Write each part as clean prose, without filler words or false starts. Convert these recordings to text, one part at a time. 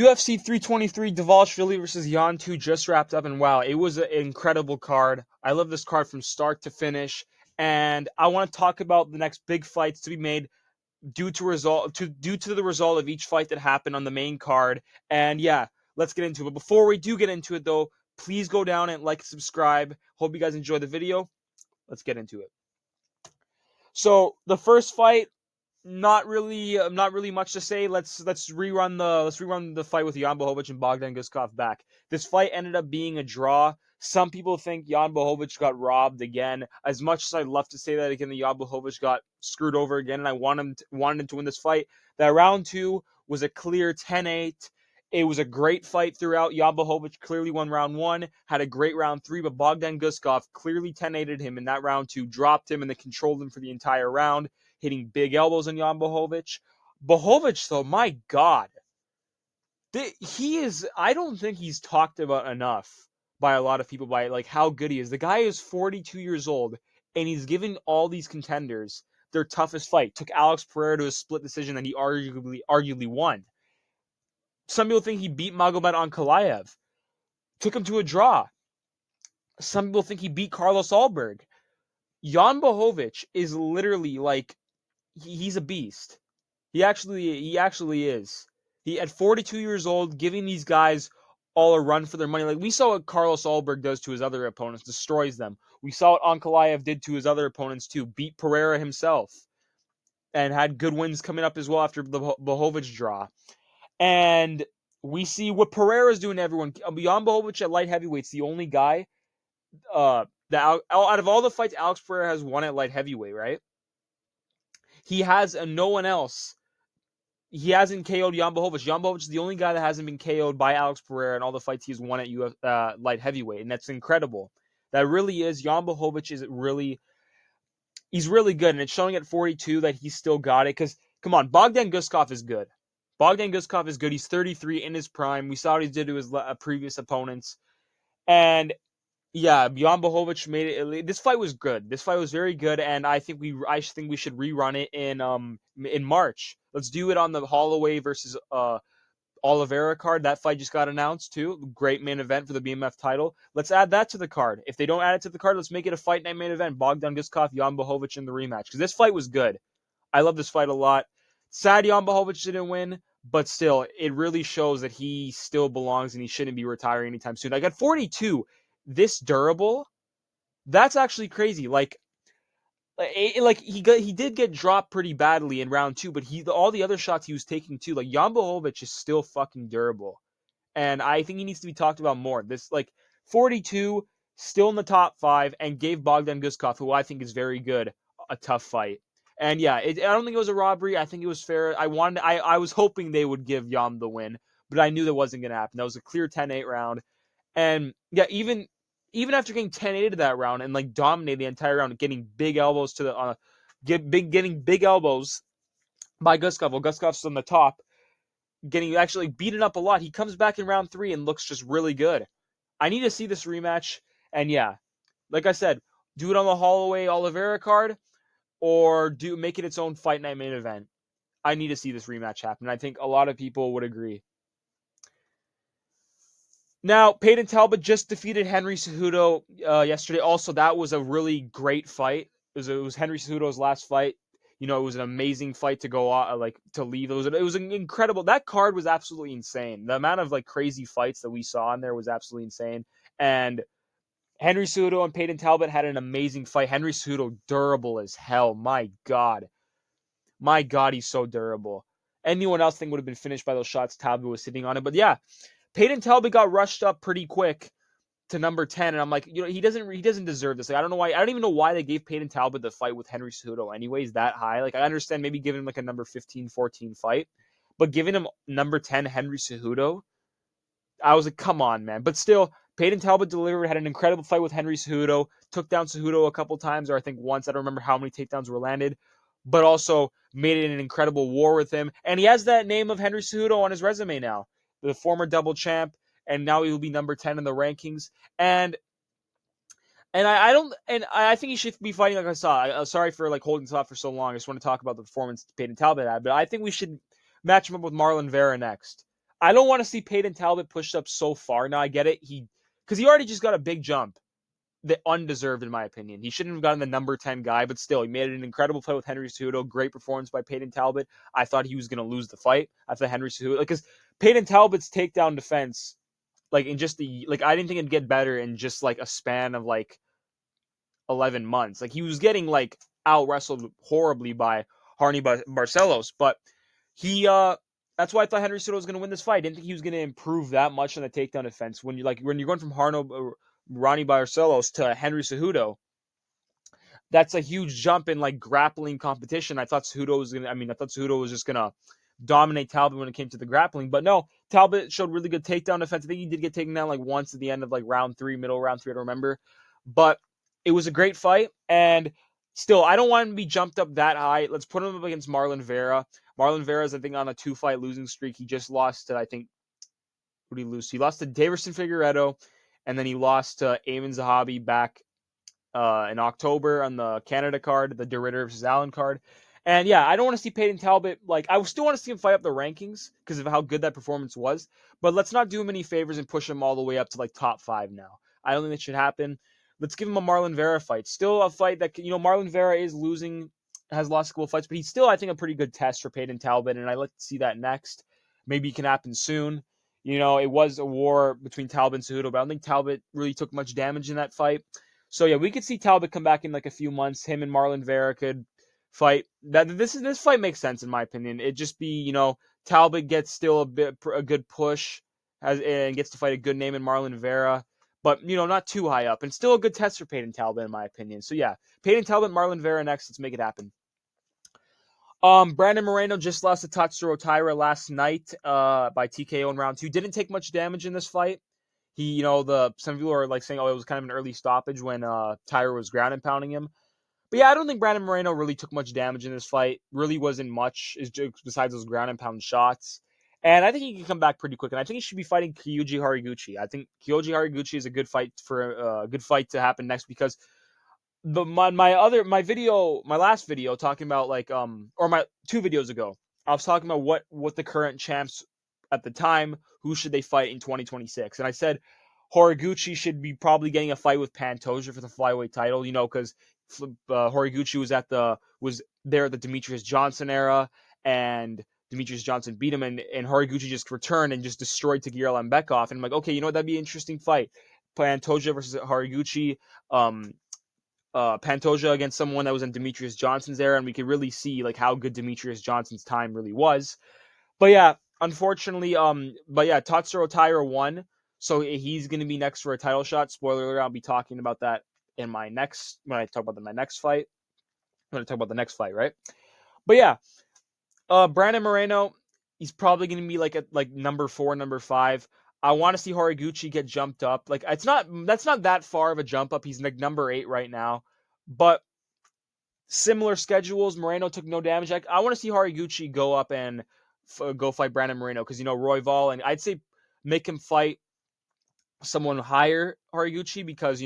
UFC 323 Dvalishvili versus Jan 2 just wrapped up, and wow, it was an incredible card. I love this card from start to finish, and I want to talk about the next big fights to be made due to the result of each fight that happened on the main card. And yeah, let's get into it. But before we do get into it, though, please go down and like and subscribe. Hope you guys enjoy the video. Let's get into it. So the first fight, not really much to say. Let's rerun the fight with Jan Blachowicz and Bogdan Guskov back. This fight ended up being a draw. Some people think Jan Blachowicz got robbed again. As much as I'd love to say that again, the Jan Blachowicz got screwed over again, and I wanted him to win this fight. That round two was a clear 10-8. It was a great fight throughout. Jan Blachowicz clearly won round one, had a great round three, but Bogdan Guskov clearly 10-8'd him in that round two, dropped him, and then controlled him for the entire round, hitting big elbows on Jan Blachowicz. Blachowicz, though, my God, I don't think he's talked about enough by a lot of people by like how good he is. The guy is 42 years old, and he's giving all these contenders their toughest fight. Took Alex Pereira to a split decision that he arguably won. Some people think he beat Magomed Ankalaev. Took him to a draw. Some people think he beat Carlos Alberg. Jan Blachowicz is literally like he's a beast. He actually is. He at 42 years old, giving these guys all a run for their money. Like we saw what Carlos Alberg does to his other opponents, destroys them. We saw what Ankalaev did to his other opponents too, beat Pereira himself, and had good wins coming up as well after the Blachowicz draw. And we see what Pereira's doing to everyone. Jan Blachowicz at light heavyweight's the only guy that out of all the fights Alex Pereira has won at light heavyweight, right? He has no one else. He hasn't KO'd Jan Blachowicz. Jan Blachowicz is the only guy that hasn't been KO'd by Alex Pereira in all the fights he's won at light heavyweight, and that's incredible. That really is. Jan Blachowicz he's really good, and it's showing at 42 that he's still got it. Because come on, Bogdan Guskov is good. Bogdan Guskov is good. He's 33 in his prime. We saw what he did to his previous opponents, and yeah, Jan Blachowicz made it. This fight was good. This fight was very good, and I think we should rerun it in March. Let's do it on the Holloway versus Oliveira card. That fight just got announced too. Great main event for the BMF title. Let's add that to the card. If they don't add it to the card, let's make it a fight night main event. Bogdan Guskov, Jan Blachowicz in the rematch, because this fight was good. I love this fight a lot. Sad Jan Blachowicz didn't win, but still, it really shows that he still belongs and he shouldn't be retiring anytime soon. I got 42. This durable, that's actually crazy. Like he did get dropped pretty badly in round two, but all the other shots he was taking too. Like Jan Blachowicz is still fucking durable, and I think he needs to be talked about more. This 42, still in the top five, and gave Bogdan Guskov, who I think is very good, a tough fight. And yeah, I don't think it was a robbery. I think it was fair. I was hoping they would give Jan the win, but I knew that wasn't going to happen. That was a clear 10-8 round. And yeah, even after getting 10-8 to that round and like dominating the entire round, getting big elbows to the getting big elbows by Guskov. Well, Guskov's on the top, getting actually beaten up a lot. He comes back in round three and looks just really good. I need to see this rematch. And yeah, like I said, do it on the Holloway Oliveira card or make it its own fight night main event. I need to see this rematch happen. I think a lot of people would agree. Now, Peyton Talbot just defeated Henry Cejudo yesterday. Also, that was a really great fight. It was Henry Cejudo's last fight. You know, it was an amazing fight to go to leave. It was an incredible. That card was absolutely insane. The amount of crazy fights that we saw in there was absolutely insane. And Henry Cejudo and Peyton Talbot had an amazing fight. Henry Cejudo durable as hell. My God, he's so durable. Anyone else think would have been finished by those shots Talbot was sitting on it. But yeah, Peyton Talbot got rushed up pretty quick to number 10, and I'm like, he doesn't deserve this. Like, I don't know why. I don't even know why they gave Peyton Talbot the fight with Henry Cejudo anyways that high. Like, I understand maybe giving him a number 15, 14 fight, but giving him number 10 Henry Cejudo, I was like, come on, man. But still, Peyton Talbot delivered, had an incredible fight with Henry Cejudo, took down Cejudo a couple times, or I think once. I don't remember how many takedowns were landed, but also made it an incredible war with him. And he has that name of Henry Cejudo on his resume now. The former double champ, and now he will be number 10 in the rankings. And I think he should be fighting like I saw. Sorry for holding this off for so long. I just want to talk about the performance Peyton Talbot had, but I think we should match him up with Marlon Vera next. I don't want to see Peyton Talbot pushed up so far. Now I get it. Because he already just got a big jump. That undeserved, in my opinion. He shouldn't have gotten the number 10 guy, but still, he made an incredible play with Henry Cejudo. Great performance by Peyton Talbot. I thought he was going to lose the fight. I thought Henry Cejudo, because Peyton Talbot's takedown defense, in just I didn't think it'd get better in just a span of 11 months. He was getting out wrestled horribly by Harney Barcelos, but he that's why I thought Henry Cejudo was going to win this fight. I didn't think he was going to improve that much on the takedown defense. When you're going from Ronnie Barcelos to Henry Cejudo, that's a huge jump in grappling competition. I thought Cejudo was just gonna dominate Talbot when it came to the grappling, but no, Talbot showed really good takedown defense. I think he did get taken down once at the end of round 3, middle round 3, I don't remember, but it was a great fight. And still, I don't want him to be jumped up that high. Let's put him up against Marlon Vera. Marlon Vera's, I think, on a 2-fight losing streak. He just lost to, I think, who did he lose? He lost to Daverson Figueiredo, and then he lost to Eamon Zahabi back in October on the Canada card, the DeRitter versus Allen card. And yeah, I don't want to see Peyton Talbot, I still want to see him fight up the rankings because of how good that performance was, but let's not do him any favors and push him all the way up to top 5 now. I don't think that should happen. Let's give him a Marlon Vera fight. Still a fight that, Marlon Vera is losing, has lost a couple of fights, but he's still, I think, a pretty good test for Peyton Talbot, and I'd like to see that next. Maybe it can happen soon. It was a war between Talbot and Cejudo, but I don't think Talbot really took much damage in that fight. So yeah, we could see Talbot come back in a few months. Him and Marlon Vera could fight. This fight makes sense in my opinion. It just be Talbot gets still a good push and gets to fight a good name in Marlon Vera, but not too high up, and still a good test for Peyton Talbot in my opinion. So yeah, Peyton Talbot, Marlon Vera next. Let's make it happen. Brandon Moreno just lost to Tatsuro Taira last night by TKO in round 2. Didn't take much damage in this fight. He, some people are saying, oh, it was kind of an early stoppage when Tyra was ground and pounding him. But yeah, I don't think Brandon Moreno really took much damage in this fight. Really wasn't much besides those ground and pound shots. And I think he can come back pretty quick. And I think he should be fighting Kyoji Horiguchi. I think Kyoji Horiguchi is a good fight to happen next, because my last video talking about or my 2 videos ago, I was talking about what the current champs at the time, who should they fight in 2026, and I said Horiguchi should be probably getting a fight with Pantoja for the flyweight title, because Horiguchi was there at the Demetrius Johnson era, and Demetrius Johnson beat him, and Horiguchi just returned and just destroyed Tagir Lambekov, and I'm like, okay, that'd be an interesting fight, Pantoja versus Horiguchi. Pantoja against someone that was in Demetrius Johnson's era, and we could really see how good Demetrius Johnson's time really was. But yeah, unfortunately, Tatsuro Taira won, so he's going to be next for a title shot. Spoiler alert, I'll be talking about that when I talk about my next fight. I'm going to talk about the next fight, right? But yeah, Brandon Moreno, he's probably going to be at number 4, number 5. I want to see Horiguchi get jumped up. That's not that far of a jump up. He's number 8 right now, but similar schedules. Moreno took no damage. I want to see Horiguchi go up and go fight Brandon Moreno, because Royval, and I'd say make him fight someone higher Horiguchi, because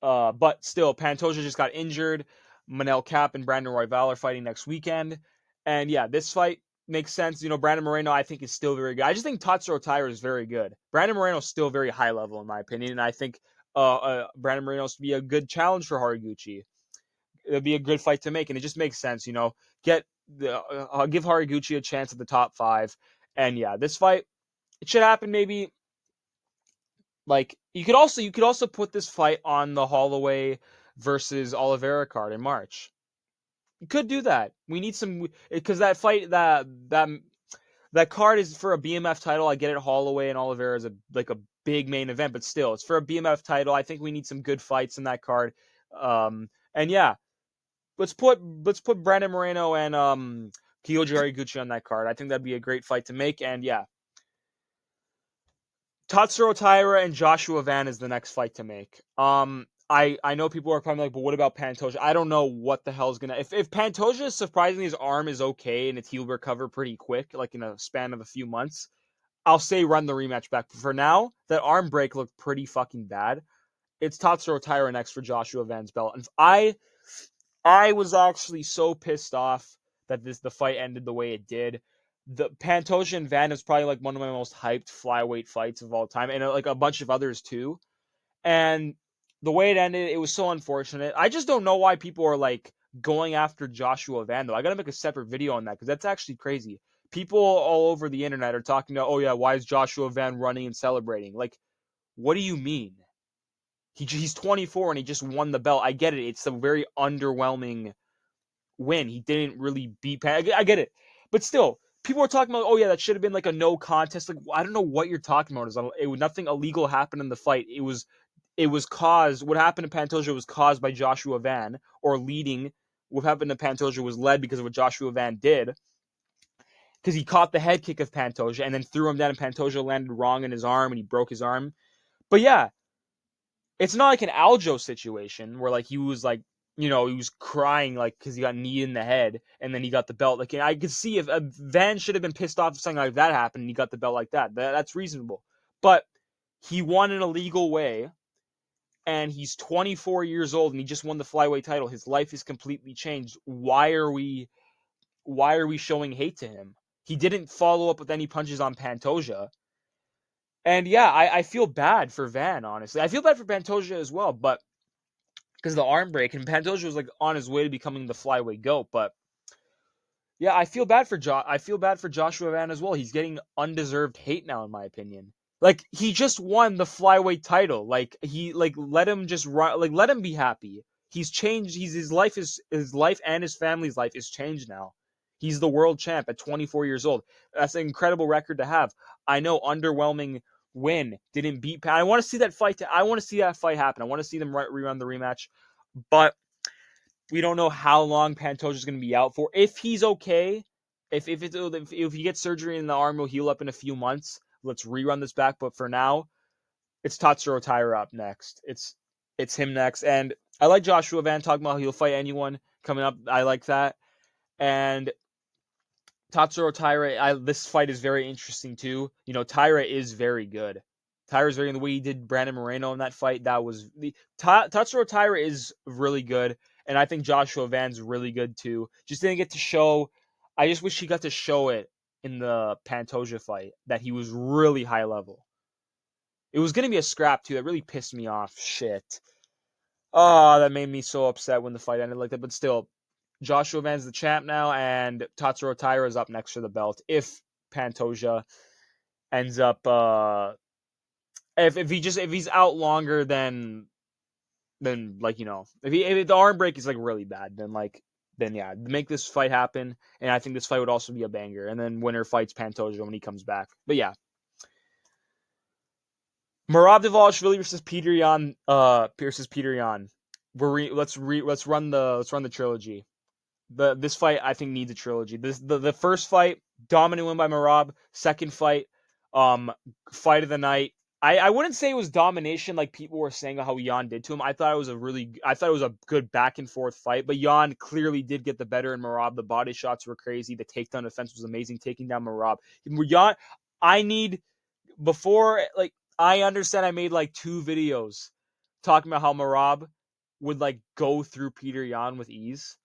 but still Pantoja just got injured. Manel Kape and Brandon Royval are fighting next weekend, and yeah, this fight makes sense. Brandon Moreno, I think, is still very good. I just think Tatsuro Taira is very good. Brandon Moreno is still very high level in my opinion, and I think Brandon Moreno will be a good challenge for Horiguchi. It'll be a good fight to make, and it just makes sense. Give Horiguchi a chance at the top 5, and yeah, this fight, it should happen maybe. You could also put this fight on the Holloway versus Oliveira card in March. You could do that. We need some, because that fight, that card is for a BMF title. I get it, Holloway and Oliveira is a big main event, but still, it's for a BMF title. I think we need some good fights in that card. And yeah, let's put Brandon Moreno and Kyoji Horiguchi on that card. I think that'd be a great fight to make. And yeah, Tatsuro Taira and Joshua Van is the next fight to make. I know people are probably but what about Pantoja? I don't know what the hell's gonna. If Pantoja, surprisingly, his arm is okay and he'll recover pretty quick, in a span of a few months, I'll say run the rematch back. But for now, that arm break looked pretty fucking bad. It's Tatsuro Taira next for Joshua Van's belt, and I was actually so pissed off that the fight ended the way it did. the Pantoja and Van is probably like one of my most hyped flyweight fights of all time, and like a bunch of others too. And the way it ended, it was so unfortunate. I just don't know why people are like going after Joshua Van though. I gotta make a separate video on that because that's actually crazy. People all over the internet are talking about, oh yeah, why is Joshua Van running and celebrating? Like, what do you mean? He's 24 and he just won the belt. I get it. It's a very underwhelming win. He didn't really beat Pan. I get it, but still, people are talking about, oh yeah, that should have been like a no contest. Like, I don't know what you're talking about. Nothing illegal happened in the fight. It was caused. What happened to Pantoja was caused by Joshua Van, or leading. What happened to Pantoja was led because of what Joshua Van did, because he caught the head kick of Pantoja and then threw him down, and Pantoja landed wrong in his arm and he broke his arm. But yeah, it's not like an Aljo situation where like he was like, he was crying like because he got kneed in the head and then he got the belt. Like, I could see if Van should have been pissed off if something like that happened and he got the belt like that. That's reasonable. But he won in a legal way, and he's 24 years old and he just won the flyweight title. His life is completely changed. Why are we showing hate to him? He didn't follow up with any punches on Pantoja. And yeah, I feel bad for Van, honestly. I feel bad for Pantoja as well, but because of the arm break, and Pantoja was like on his way to becoming the flyweight GOAT. But yeah, I feel bad for Joshua Van as well. He's getting undeserved hate now, in my opinion. Like, he just won the flyweight title. Like, let him just run. Like, let him be happy. He's changed. His life and his family's life is changed now. He's the world champ at 24 years old. That's an incredible record to have. I know, underwhelming win, didn't beat Pat. I want to see that fight. I want to see that fight happen. I want to see them rerun the rematch, but we don't know how long Pantoja is going to be out for. If he's okay, if he gets surgery in the arm, he'll heal up in a few months. Let's rerun this back. But for now, it's Tatsuro Taira up next. It's him next. And I like Joshua Van talking about he'll fight anyone coming up. I like that. And Tatsuro Taira, this fight is very interesting too. Taira is very good. Taira's very good. The way he did Brandon Moreno in that fight, Tatsuro Taira is really good, and I think Joshua Van's really good too. Just didn't get to show. I just wish he got to show it in the Pantoja fight that he was really high level. It was gonna be a scrap too. That really pissed me off. Shit. Oh, that made me so upset when the fight ended like that. But still, Joshua Van's the champ now, and Tatsuro Taira is up next for the belt. If Pantoja ends up, if he's out longer than like, if the arm break is like really bad, then yeah, make this fight happen. And I think this fight would also be a banger. And then winner fights Pantoja when he comes back. But yeah, Merab Dvalishvili versus Peter Yan. Let's run the trilogy. This fight I think needs a trilogy. The first fight, dominant win by Merab. Second fight, fight of the night. I wouldn't say it was domination like people were saying how Jan did to him. I thought it was a good back and forth fight, but Jan clearly did get the better in Merab. The body shots were crazy. The takedown defense was amazing, taking down Merab. Jan, I need before like I understand I made like 2 videos talking about how Merab would like go through Peter Yan with ease.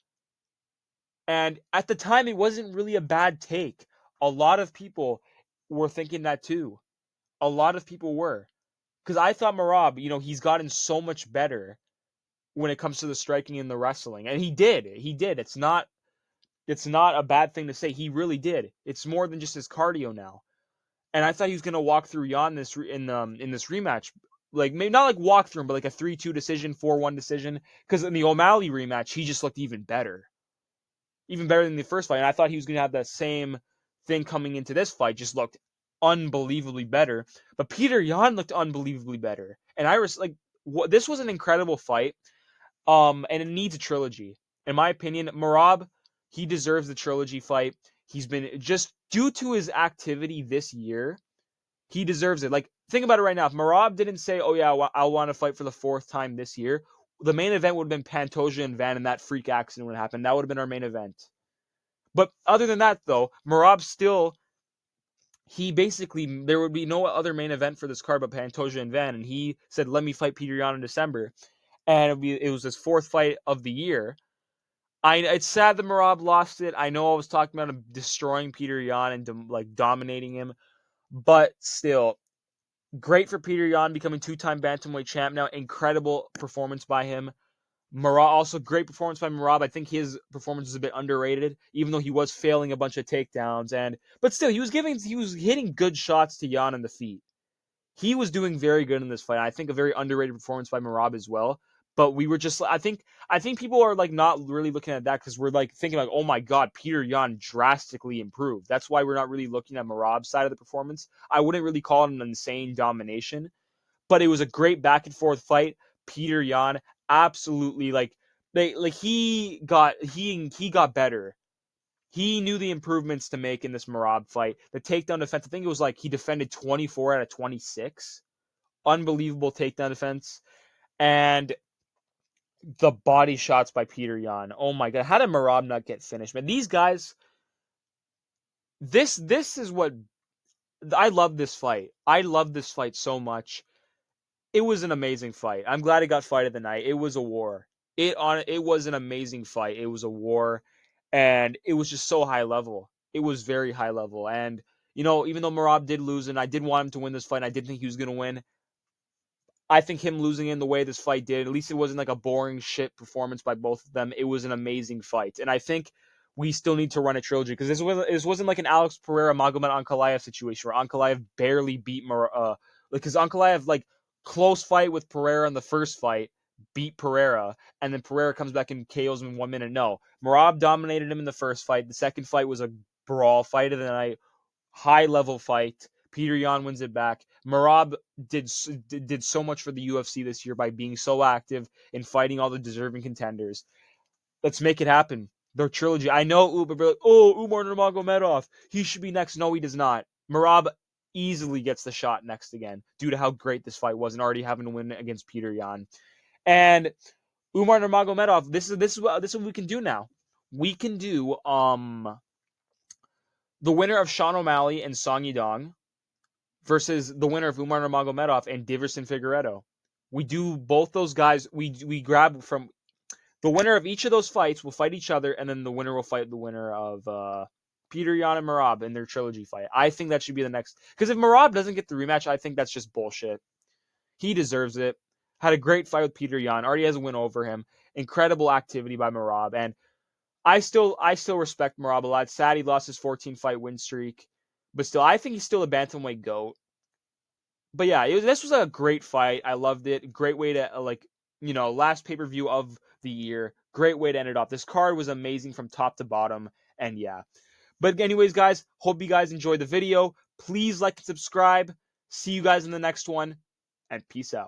And at the time, it wasn't really a bad take. A lot of people were thinking that too. A lot of people were. Because I thought Merab, he's gotten so much better when it comes to the striking and the wrestling. And he did. He did. It's not a bad thing to say. He really did. It's more than just his cardio now. And I thought he was going to walk through Jan in this rematch. Like, maybe not like walk through him, but like a 3-2 decision, 4-1 decision. Because in the O'Malley rematch, he just looked even better. Even better than the first fight. And I thought he was going to have that same thing coming into this fight, just looked unbelievably better. But Peter Yan looked unbelievably better. And this was an incredible fight. And it needs a trilogy. In my opinion, Merab, he deserves the trilogy fight. He's been, just due to his activity this year, he deserves it. Like, think about it right now. If Merab didn't say, oh yeah, I want to fight for the 4th time this year, the main event would have been Pantoja and Van, and that freak accident would happen. That would have been our main event. But other than that, though, Merab still, there would be no other main event for this card but Pantoja and Van, and he said, let me fight Peter Yan in December. And it was his 4th fight of the year. It's sad that Merab lost it. I know I was talking about him destroying Peter Yan and like dominating him, but still, great for Peter Yan becoming two-time bantamweight champ now. Incredible performance by him. Merab also great performance by Merab. I think his performance is a bit underrated, even though he was failing a bunch of takedowns. But still, he was hitting good shots to Yan in the feet. He was doing very good in this fight. I think a very underrated performance by Merab as well. But we were just, I think people are like not really looking at that because we're like thinking like, oh my God, Peter Yan drastically improved. That's why we're not really looking at Merab's side of the performance. I wouldn't really call it an insane domination, but it was a great back and forth fight. Peter Yan absolutely he got better. He knew the improvements to make in this Merab fight. The takedown defense, I think it was like he defended 24 out of 26. Unbelievable takedown defense. And the body shots by Peter Yan. Oh my God. How did Merab not get finished? Man, these guys, this is what, I love this fight. I love this fight so much. It was an amazing fight. I'm glad it got fight of the night. It was a war. It was an amazing fight. It was a war, and it was just so high level. It was very high level, and even though Merab did lose, and I did want him to win this fight, and I did think he was gonna win. I think him losing in the way this fight did, at least it wasn't like a boring shit performance by both of them. It was an amazing fight, and I think we still need to run a trilogy because this wasn't like an Alex Pereira Magomed Ankalaev situation where Ankalaev barely beat because Ankalaev like close fight with Pereira in the first fight, beat Pereira, and then Pereira comes back and KOs him in 1 minute. No, Merab dominated him in the first fight. The second fight was a brawl fight of the night, high level fight. Peter Yan wins it back. Merab did so much for the UFC this year by being so active and fighting all the deserving contenders. Let's make it happen. Their trilogy. I know Umar, like, oh, Umar Nurmagomedov, he should be next. No, he does not. Merab easily gets the shot next again due to how great this fight was and already having to win against Peter Yan. And Umar Nurmagomedov, this is what we can do now. We can do the winner of Sean O'Malley and Song Yadong versus the winner of Umar Nurmagomedov and Diverson Figueiredo. We do both those guys. We grab from the winner of each of those fights will fight each other, and then the winner will fight the winner of Peter Yan and Merab in their trilogy fight. I think that should be the next. Because if Merab doesn't get the rematch, I think that's just bullshit. He deserves it. Had a great fight with Peter Yan. Already has a win over him. Incredible activity by Merab. And I still respect Merab a lot. Sad he lost his 14-fight win streak. But still, I think he's still a bantamweight GOAT. But yeah, this was a great fight. I loved it. Great way to last pay-per-view of the year. Great way to end it off. This card was amazing from top to bottom. And yeah. But anyways, guys, hope you guys enjoyed the video. Please like and subscribe. See you guys in the next one. And peace out.